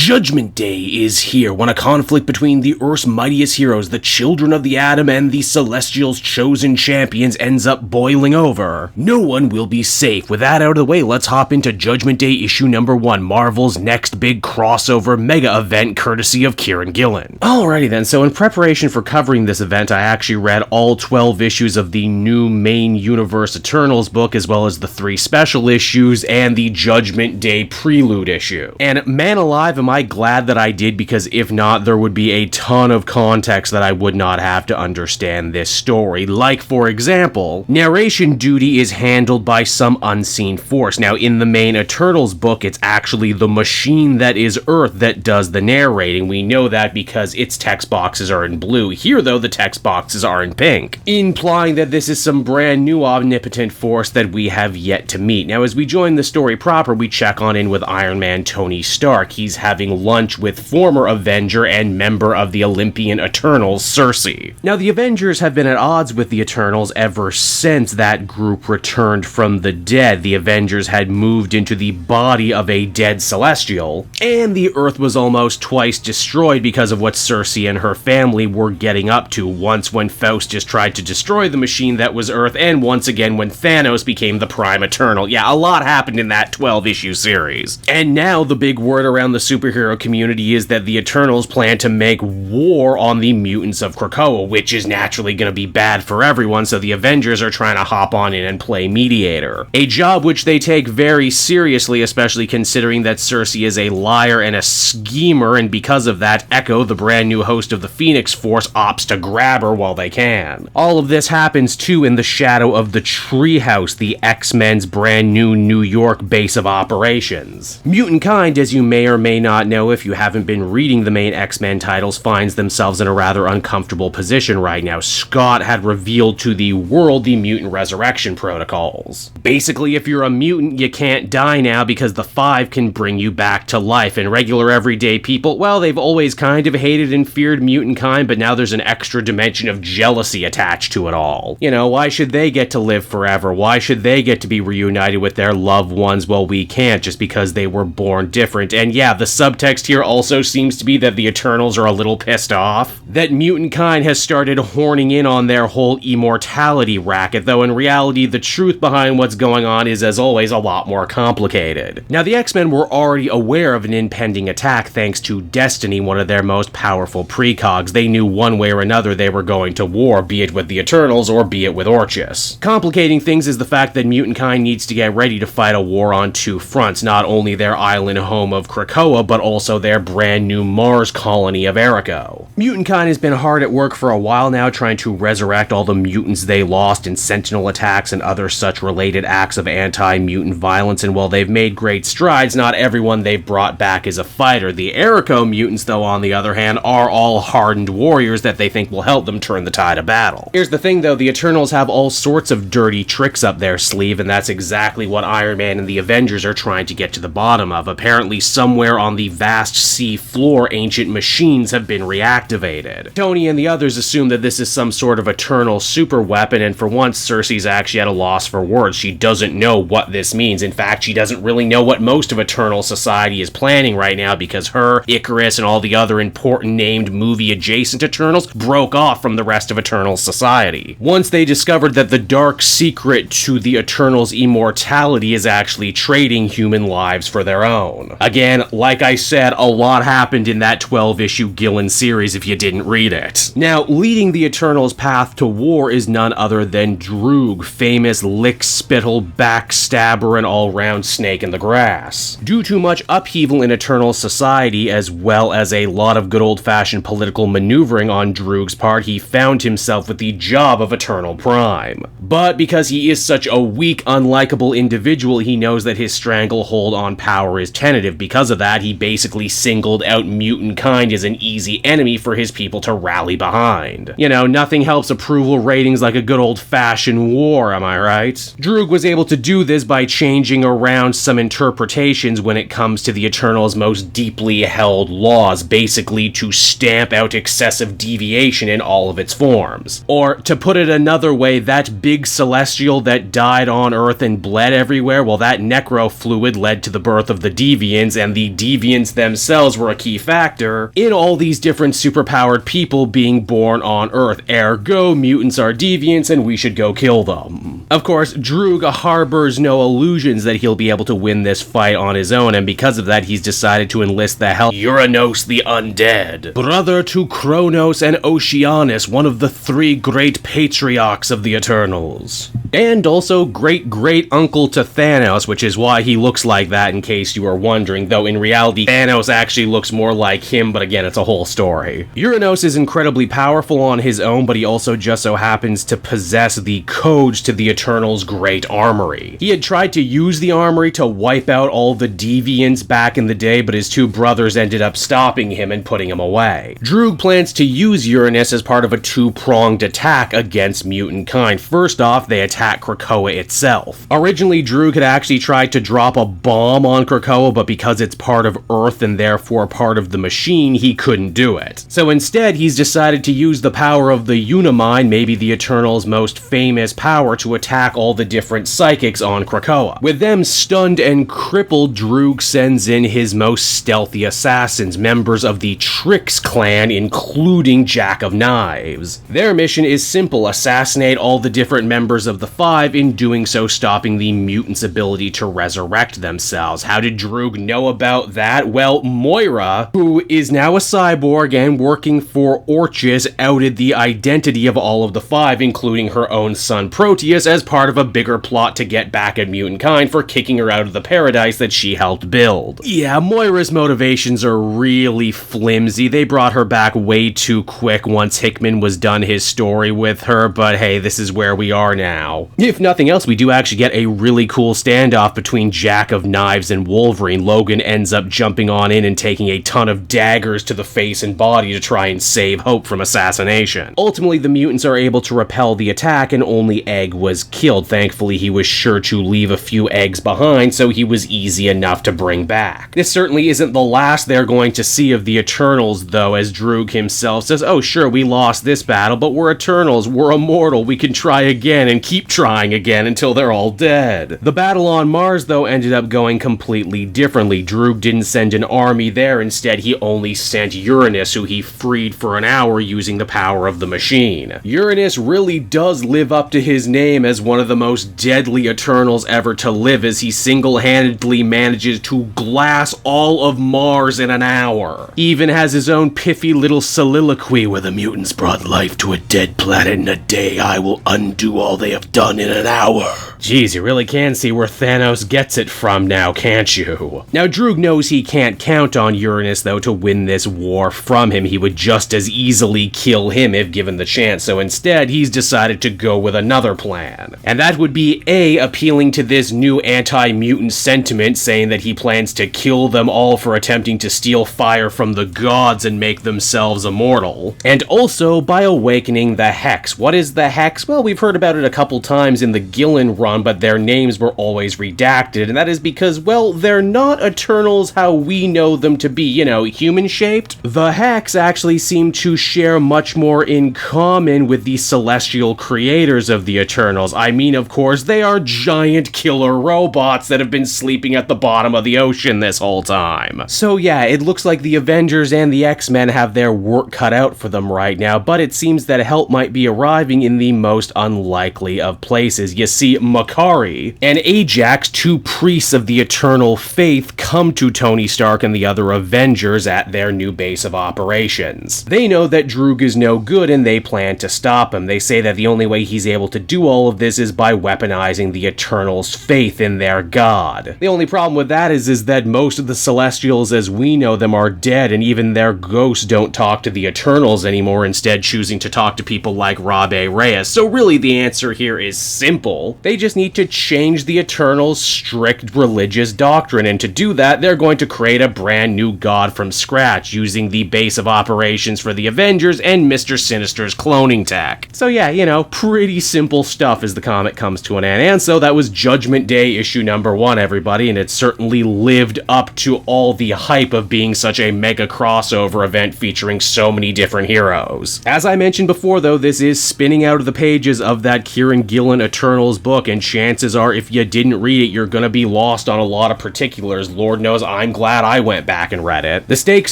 Judgment Day is here when a conflict between the Earth's mightiest heroes, the children of the atom, and the Celestials' chosen champions ends up boiling over. No one will be safe. With that out of the way, let's hop into Judgment Day issue number 1, Marvel's next big crossover mega event courtesy of Kieron Gillen. Alrighty then, so in preparation for covering this event, I actually read all 12 issues of the new main universe Eternals book, as well as the 3 special issues and the Judgment Day prelude issue. And man alive, am I glad that I did, because if not, there would be a ton of context that I would not have to understand this story. Like, for example, narration duty is handled by some unseen force. Now, in the main Eternals book, it's actually the machine that is Earth that does the narrating. We know that because its text boxes are in blue. Here, though, the text boxes are in pink, implying that this is some brand new omnipotent force that we have yet to meet. Now, as we join the story proper, we check on in with Iron Man Tony Stark. He's having lunch with former Avenger and member of the Olympian Eternals, Sersi. Now, the Avengers have been at odds with the Eternals ever since that group returned from the dead. The Avengers had moved into the body of a dead Celestial, and the Earth was almost twice destroyed because of what Sersi and her family were getting up to, once when Faustus tried to destroy the machine that was Earth, and once again when Thanos became the Prime Eternal. Yeah, a lot happened in that 12-issue series. And now the big word around the superhero community is that the Eternals plan to make war on the mutants of Krakoa, which is naturally going to be bad for everyone, so the Avengers are trying to hop on in and play mediator. A job which they take very seriously, especially considering that Sersi is a liar and a schemer, and because of that, Echo, the brand new host of the Phoenix Force, opts to grab her while they can. All of this happens too in the shadow of the Treehouse, the X-Men's brand new New York base of operations. Mutant kind, as you may or may not know if you haven't been reading the main X-Men titles, finds themselves in a rather uncomfortable position right now. Scott had revealed to the world the mutant resurrection protocols. Basically, if you're a mutant, you can't die now because the Five can bring you back to life, and regular everyday people, well, they've always kind of hated and feared mutant kind, but now there's an extra dimension of jealousy attached to it all. You know, why should they get to live forever? Why should they get to be reunited with their loved ones while we can't, just because they were born different? And yeah, the subtext here also seems to be that the Eternals are a little pissed off that mutant kind has started horning in on their whole immortality racket, though in reality the truth behind what's going on is, as always, a lot more complicated. Now, the X-Men were already aware of an impending attack thanks to Destiny, one of their most powerful precogs. They knew one way or another they were going to war, be it with the Eternals or be it with Orchis. Complicating things is the fact that mutant kind needs to get ready to fight a war on 2 fronts, not only their island home of Krakoa, but also their brand new Mars colony of Erico. Mutant kind has been hard at work for a while now, trying to resurrect all the mutants they lost in Sentinel attacks and other such related acts of anti-mutant violence, and while they've made great strides, not everyone they've brought back is a fighter. The Erico mutants, though, on the other hand, are all hardened warriors that they think will help them turn the tide of battle. Here's the thing, though, the Eternals have all sorts of dirty tricks up their sleeve, and that's exactly what Iron Man and the Avengers are trying to get to the bottom of. Apparently, somewhere on the vast sea floor, ancient machines have been reactivated. Tony and the others assume that this is some sort of Eternal super weapon, and for once, Sersi's actually at a loss for words. She doesn't know what this means. In fact, she doesn't really know what most of Eternal society is planning right now, because her, Icarus, and all the other important named movie-adjacent Eternals broke off from the rest of Eternal society. Once they discovered that the dark secret to the Eternals' immortality is actually trading human lives for their own. Again, like I said, a lot happened in that 12-issue Gillen series if you didn't read it. Now, leading the Eternals' path to war is none other than Droog, famous lick-spittle, backstabber, and all-round snake in the grass. Due to much upheaval in Eternal society, as well as a lot of good old-fashioned political maneuvering on Droog's part, he found himself with the job of Eternal Prime. But because he is such a weak, unlikable individual, he knows that his stranglehold on power is tentative. Because of that, he basically singled out mutant kind as an easy enemy for his people to rally behind. You know, nothing helps approval ratings like a good old-fashioned war, am I right? Droog was able to do this by changing around some interpretations when it comes to the Eternals' most deeply held laws, basically to stamp out excessive deviation in all of its forms. Or, to put it another way, that big Celestial that died on Earth and bled everywhere, well, that necro fluid led to the birth of the Deviants, and the Deviants deviants themselves were a key factor in all these different superpowered people being born on Earth. Ergo, mutants are deviants and we should go kill them. Of course, Droog harbors no illusions that he'll be able to win this fight on his own, and because of that, he's decided to enlist the help of Uranos the Undead, brother to Kronos and Oceanus, one of the 3 great patriarchs of the Eternals. And also great-great-uncle to Thanos, which is why he looks like that in case you are wondering, though in reality Thanos actually looks more like him, but again, it's a whole story. Uranos is incredibly powerful on his own, but he also just so happens to possess the codes to the Eternals' great armory. He had tried to use the armory to wipe out all the deviants back in the day, but his 2 brothers ended up stopping him and putting him away. Droog plans to use Uranus as part of a 2-pronged attack against mutant kind. First off, they attack Krakoa itself. Originally, Droog had actually tried to drop a bomb on Krakoa, but because it's part of Earth and therefore part of the machine, he couldn't do it. So instead, he's decided to use the power of the Unimind, maybe the Eternals' most famous power, to attack all the different psychics on Krakoa. With them stunned and crippled, Droog sends in his most stealthy assassins, members of the Trix clan, including Jack of Knives. Their mission is simple: assassinate all the different members of the 5, in doing so stopping the mutants' ability to resurrect themselves. How did Droog know about that? Well, Moira, who is now a cyborg and working for Orchis, outed the identity of all of the 5, including her own son Proteus, as part of a bigger plot to get back at mutant kind for kicking her out of the paradise that she helped build. Yeah, Moira's motivations are really flimsy. They brought her back way too quick once Hickman was done his story with her, but hey, this is where we are now. If nothing else, we do actually get a really cool standoff between Jack of Knives and Wolverine. Logan ends up jumping on in and taking a ton of daggers to the face and body to try and save Hope from assassination. Ultimately, the mutants are able to repel the attack and only Egg was killed. Thankfully, he was sure to leave a few eggs behind, so he was easy enough to bring back. This certainly isn't the last they're going to see of the Eternals, though, as Droog himself says, oh sure, we lost this battle, but we're Eternals, we're immortal, we can try again and keep trying again until they're all dead. The battle on Mars, though, ended up going completely differently. Droog didn't send an army there, instead he only sent Uranus, who he freed for an hour using the power of the machine. Uranus really does live up to his name as one of the most deadly Eternals ever to live, as he single-handedly manages to glass all of Mars in an hour. He even has his own piffy little soliloquy: where the mutants brought life to a dead planet in a day, I will undo all they have done in an hour. Geez, you really can see where Thanos gets it from now, can't you? Now, Droog knows he can't count on Uranus, though, to win this war from him. He would just as easily kill him if given the chance, so instead, he's decided to go with another plan. And that would be A, appealing to this new anti-mutant sentiment, saying that he plans to kill them all for attempting to steal fire from the gods and make themselves immortal. And also by awakening the Hex. What is the Hex? Well, we've heard about it a couple times in the Gillen run, but their names were always redacted, and that is because, well, they're not Eternals how we know them to be, you know, human-shaped. The Hex actually seem to share much more in common with the celestial creators of the Eternals. I mean, of course, they are giant killer robots that have been sleeping at the bottom of the ocean this whole time. So yeah, it looks like the Avengers and the X-Men have their work cut out for them right now, but it seems that help might be arriving in the most unlikely of places. You see, Makkari and Ajax, 2 priests of the Eternal Faith, come to Tony Stark and the other Avengers at their new base of operations. They know that Droog is no good and they plan to stop him. They say that the only way he's able to do all of this is by weaponizing the Eternals' faith in their god. The only problem with that is that most of the Celestials as we know them are dead, and even their ghosts don't talk to the Eternals anymore, instead choosing to talk to people like Rabe Reyes. So really the answer here is simple. They just need to change the Eternals' strict religious doctrine, and to do that, they're going to create a brand new god from scratch, using the base of operations for the Avengers and Mr. Sinister's cloning tech. So yeah, you know, pretty simple stuff as the comic comes to an end. And so that was Judgment Day issue number 1, everybody, and it certainly lived up to all the hype of being such a mega crossover event featuring so many different heroes. As I mentioned before, though, this is spinning out of the pages of that Kieron Gillen Eternals book, and chances are if you didn't read it, you're gonna be lost on a lot of particulars. Lord knows I'm I'm glad I went back and read it. The stakes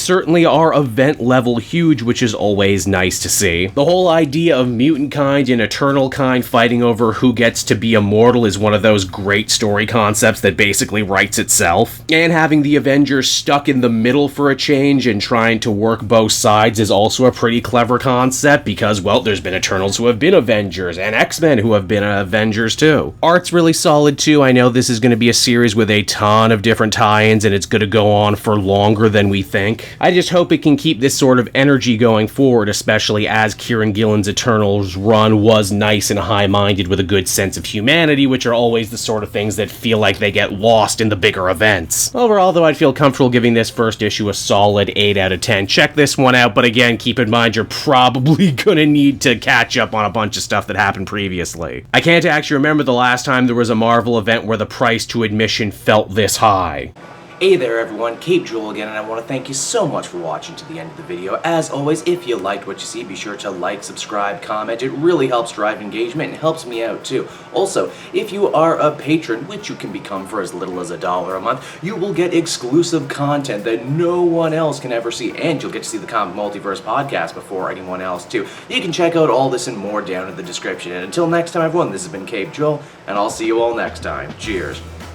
certainly are event level huge, which is always nice to see. The whole idea of mutant kind and eternal kind fighting over who gets to be immortal is one of those great story concepts that basically writes itself. And having the Avengers stuck in the middle for a change and trying to work both sides is also a pretty clever concept because, well, there's been Eternals who have been Avengers and X-Men who have been Avengers too. Art's really solid too. I know this is going to be a series with a ton of different tie-ins and it's going to go on for longer than we think. I just hope it can keep this sort of energy going forward, especially as Kieron Gillen's Eternals run was nice and high-minded with a good sense of humanity, which are always the sort of things that feel like they get lost in the bigger events. Overall, though, I'd feel comfortable giving this first issue a solid 8 out of 10. Check this one out, but again, keep in mind you're probably gonna need to catch up on a bunch of stuff that happened previously. I can't actually remember the last time there was a Marvel event where the price to admission felt this high. Hey there everyone, Cape Joel again, and I want to thank you so much for watching to the end of the video. As always, if you liked what you see, be sure to like, subscribe, comment. It really helps drive engagement and helps me out too. Also, if you are a patron, which you can become for as little as $1 a month, you will get exclusive content that no one else can ever see, and you'll get to see the Comic Multiverse podcast before anyone else too. You can check out all this and more down in the description. And until next time everyone, this has been Cape Joel, and I'll see you all next time. Cheers.